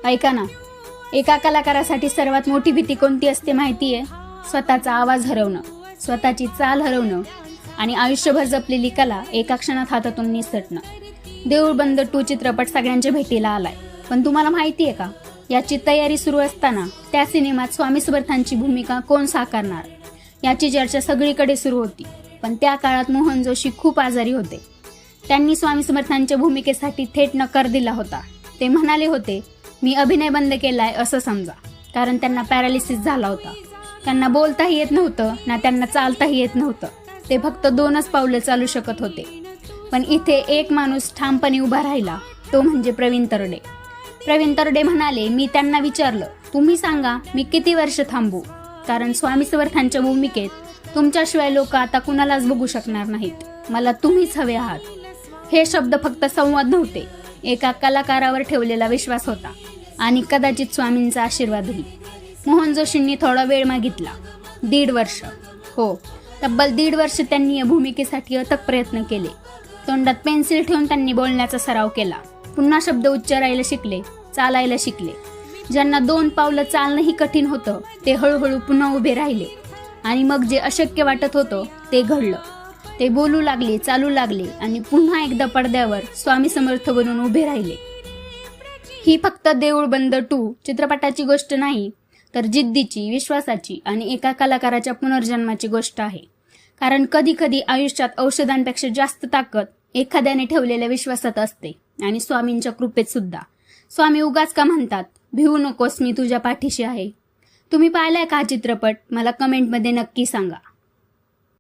ऐका ना, एका कलाकारासाठी सर्वात मोठी भीती कोणती असते माहितीये? स्वतःचा आवाज हरवणं, स्वतःची चाल हरवणं आणि आयुष्यभर जपलेली कला एका क्षणात हातातून निसटणं. देऊळ बंद 2 चित्रपट सगळ्यांच्या भेटीला आलाय, पण तुम्हाला माहितीये का, याची तयारी सुरू असताना त्या सिनेमात स्वामी समर्थांची भूमिका कोण साकारणार याची चर्चा सगळीकडे सुरू होती. पण त्या काळात मोहन जोशी खूप आजारी होते. त्यांनी स्वामी समर्थांच्या भूमिकेसाठी थेट नकार दिला होता. ते म्हणाले होते, मी अभिनय बंद केलाय असं समजा, कारण त्यांना पॅरालिसिस झाला होता. त्यांना बोलताही येत नव्हतं ना त्यांना चालताही येत नव्हतं. ते फक्त 2च पावलं चालू शकत होते. पण इथे एक माणूस ठामपणे उभा राहिला, तो म्हणजे प्रवीण तरडे. प्रवीण तरडे म्हणाले, मी त्यांना विचारलं, तुम्ही सांगा मी किती वर्ष थांबू, कारण स्वामी समर्थांच्या भूमिकेत तुमच्याशिवाय लोक आता कुणालाच बघू शकणार नाहीत. मला तुम्हीच हवे आहात. हे शब्द फक्त संवाद नव्हते, एका कलाकारावर ठेवलेला विश्वास होता आणि कदाचित स्वामींचा आशीर्वादही. मोहन जोशींनी थोडा वेळ मागितला. 1.5 वर्ष. हो, तब्बल 1.5 वर्ष त्यांनी या भूमिकेसाठी अथक प्रयत्न केले. तोंडात पेन्सिल ठेवून त्यांनी बोलण्याचा सराव केला. पुन्हा शब्द उच्चारायला शिकले, चालायला शिकले. ज्यांना 2 पावलं चालणंही कठीण होतं ते हळूहळू पुन्हा उभे राहिले आणि मग जे अशक्य वाटत होतं ते घडलं. ते बोलू लागले, चालू लागले आणि पुन्हा एकदा पडद्यावर स्वामी समर्थ बनून उभे राहिले. ही फक्त देऊळ बंद 2 चित्रपटाची गोष्ट नाही, तर जिद्दीची, विश्वासाची आणि एका कलाकाराच्या पुनर्जन्माची गोष्ट आहे. कारण कधी कधी आयुष्यात औषधांपेक्षा जास्त ताकद एखाद्याने ठेवलेल्या विश्वासात असते आणि स्वामींच्या कृपेत सुद्धा. स्वामी उगाच का म्हणतात, भिवू नकोस, मी तुझ्या पाठीशी आहे. तुम्ही पाहिलाय का हा चित्रपट? मला कमेंटमध्ये नक्की सांगा.